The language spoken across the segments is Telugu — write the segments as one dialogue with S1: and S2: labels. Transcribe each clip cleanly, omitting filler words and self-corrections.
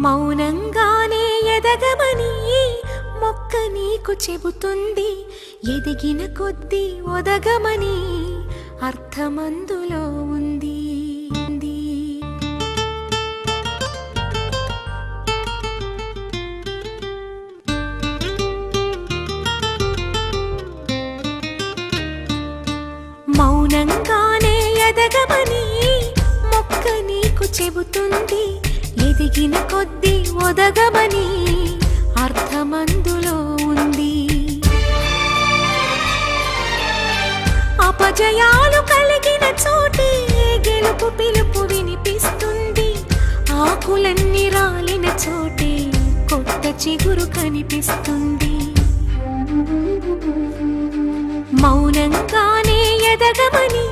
S1: మౌనంగానే ఎదగమని మొక్క నీకు చెబుతుంది, ఎదిగిన కొద్దీ ఒదగమని అర్థమందులో ఉంది. మౌనంగానే ఎదగమని మొక్క నీకు చెబుతుంది, ఎదిగిన కొద్దీ ఒదగమని అర్థమందులో ఉంది. అపజయాలు కలిగిన చోటే గెలుపు పిలుపు వినిపిస్తుంది, ఆకులన్నీ రాలిన చోటే కొత్త చిగురు కనిపిస్తుంది. మౌనంగానే ఎదగమని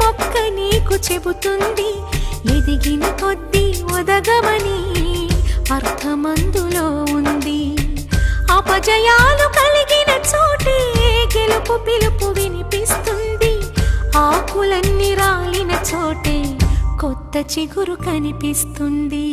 S1: మొక్క నీకు చెబుతుంది, ఎదిగిన కొద్దీ ఒదగమని అర్థమందులో ఉంది. అపజయాలు కలిగిన చోటే గెలుపు పిలుపు వినిపిస్తుంది, ఆకులన్నీ రాలిన చోటే కొత్త చిగురు కనిపిస్తుంది.